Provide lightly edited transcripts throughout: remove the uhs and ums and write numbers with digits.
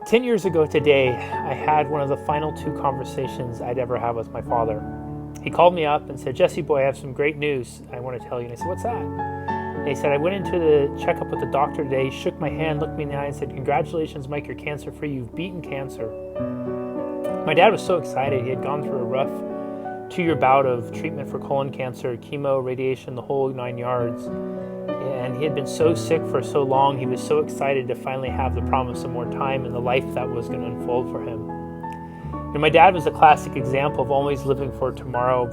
10 years ago today, I had one of the final 2 conversations I'd ever had with my father. He called me up and said, "Jesse boy, I have some great news I want to tell you." And I said, "What's that?" And he said, "I went into the checkup with the doctor today. He shook my hand, looked me in the eye and said, 'Congratulations, Mike, you're cancer-free. You've beaten cancer.'" My dad was so excited. He had gone through a rough 2-year bout of treatment for colon cancer, chemo, radiation, the whole 9 yards. And he had been so sick for so long, he was so excited to finally have the promise of more time and the life that was going to unfold for him. And my dad was a classic example of always living for tomorrow,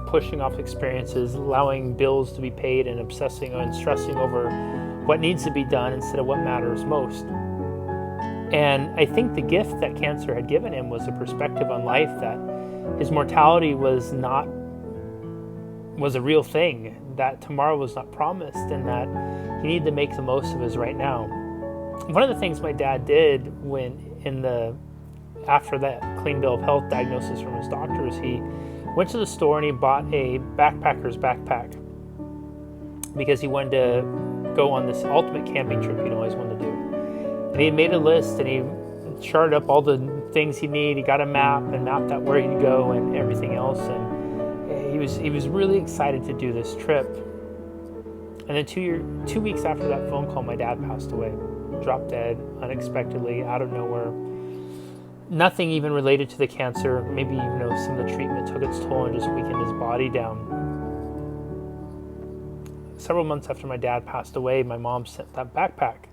pushing off experiences, allowing bills to be paid, and obsessing and stressing over what needs to be done instead of what matters most. And I think the gift that cancer had given him was a perspective on life that his mortality was a real thing, that tomorrow was not promised, and that he needed to make the most of his right now. One of the things my dad did after that clean bill of health diagnosis from his doctors, he went to the store and he bought a backpacker's backpack because he wanted to go on this ultimate camping trip he'd always wanted to do. And he made a list and he charted up all the things he needed. He got a map and mapped out where he'd go and everything else. And he was really excited to do this trip. And then 2 weeks after that phone call, my dad passed away, dropped dead unexpectedly out of nowhere. Nothing even related to the cancer. Maybe some of the treatment took its toll and just weakened his body down. Several months after my dad passed away, my mom sent that backpack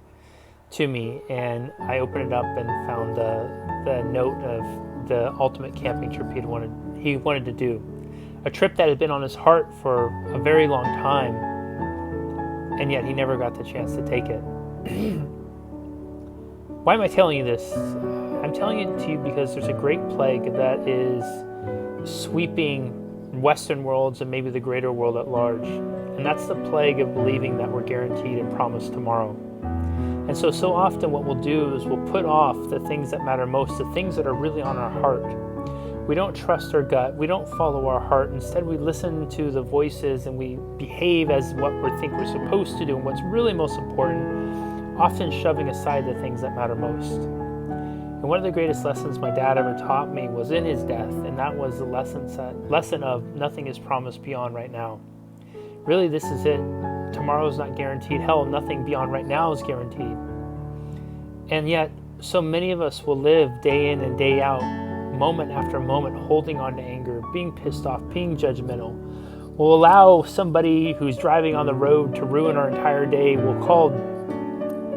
to me, and I opened it up and found the note of the ultimate camping trip he wanted to do. A trip that had been on his heart for a very long time, and yet he never got the chance to take it. Why am I telling you this? I'm telling it to you because there's a great plague that is sweeping Western worlds and maybe the greater world at large. And that's the plague of believing that we're guaranteed and promised tomorrow. And so often what we'll do is we'll put off the things that matter most, the things that are really on our heart. We don't trust our gut. We don't follow our heart. Instead, we listen to the voices and we behave as what we think we're supposed to do and what's really most important, often shoving aside the things that matter most. And one of the greatest lessons my dad ever taught me was in his death, and that was the lesson of nothing is promised beyond right now. Really, this is it. Tomorrow's not guaranteed. Hell, nothing beyond right now is guaranteed. And yet, so many of us will live day in and day out, moment after moment, holding on to anger, being pissed off, being judgmental. We'll allow somebody who's driving on the road to ruin our entire day. We'll call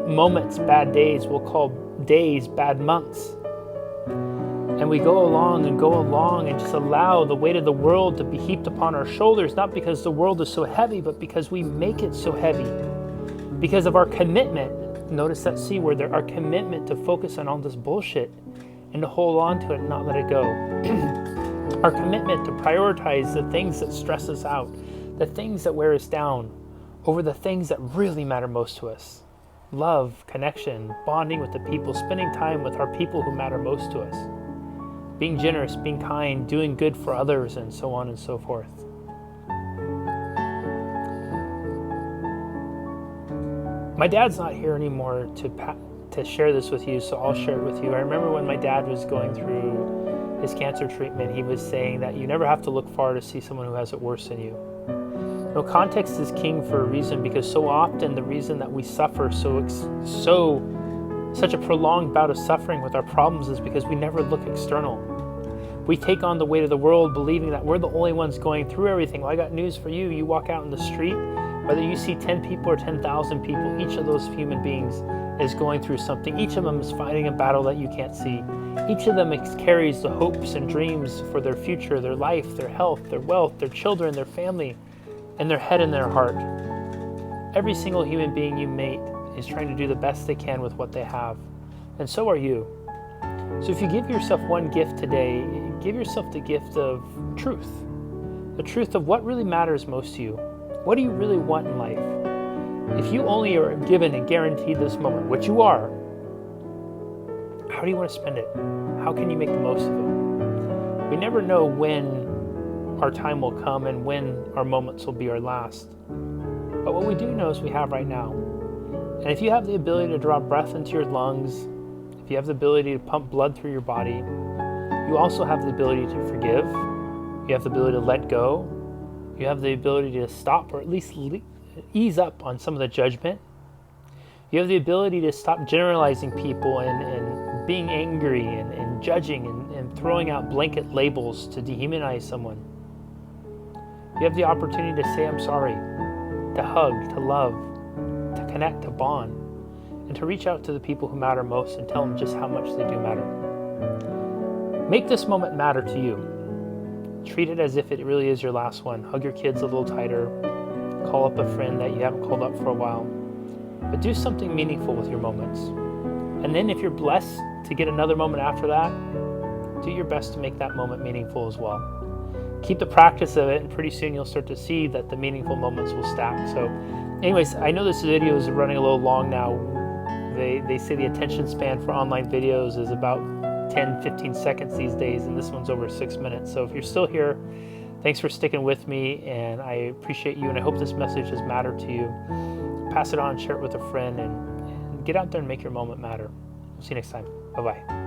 moments bad days. We'll call days bad months. And we go along and just allow the weight of the world to be heaped upon our shoulders, not because the world is so heavy, but because we make it so heavy. Because of our commitment, notice that C word there, our commitment to focus on all this bullshit and to hold on to it and not let it go. Our commitment to prioritize the things that stress us out, the things that wear us down, over the things that really matter most to us. Love, connection, bonding with the people, spending time with our people who matter most to us. Being generous, being kind, doing good for others, and so on and so forth. My dad's not here anymore to share this with you, so I'll share it with you. I remember when my dad was going through his cancer treatment, he was saying that you never have to look far to see someone who has it worse than you. No, context is king for a reason, because so often the reason that we suffer such a prolonged bout of suffering with our problems is because we never look external. We take on the weight of the world believing that we're the only ones going through everything. Well, I got news for you. You walk out in the street, whether you see 10 people or 10,000 people, each of those human beings is going through something. Each of them is fighting a battle that you can't see. Each of them carries the hopes and dreams for their future, their life, their health, their wealth, their children, their family, and their head and their heart. Every single human being you meet is trying to do the best they can with what they have. And so are you. So if you give yourself one gift today, give yourself the gift of truth. The truth of what really matters most to you. What do you really want in life? If you only are given and guaranteed this moment, which you are, how do you want to spend it? How can you make the most of it? We never know when our time will come and when our moments will be our last. But what we do know is we have right now. And if you have the ability to draw breath into your lungs, if you have the ability to pump blood through your body, you also have the ability to forgive. You have the ability to let go. You have the ability to stop, or at least ease up on some of the judgment. You have the ability to stop generalizing people and being angry and judging and throwing out blanket labels to dehumanize someone. You have the opportunity to say, I'm sorry, to hug, to love, to connect, to bond, and to reach out to the people who matter most and tell them just how much they do matter. Make this moment matter to you. Treat it as if it really is your last one. Hug your kids a little tighter. Call up a friend that you haven't called up for a while. But do something meaningful with your moments. And then if you're blessed to get another moment after that, do your best to make that moment meaningful as well. Keep the practice of it, and pretty soon you'll start to see that the meaningful moments will stack. So anyways, I know this video is running a little long now. They say the attention span for online videos is about 10-15 seconds these days, and this one's over 6 minutes. So if you're still here, thanks for sticking with me, and I appreciate you, and I hope this message has mattered to you. Pass it on, share it with a friend, and get out there and make your moment matter. We'll see you next time. Bye-bye.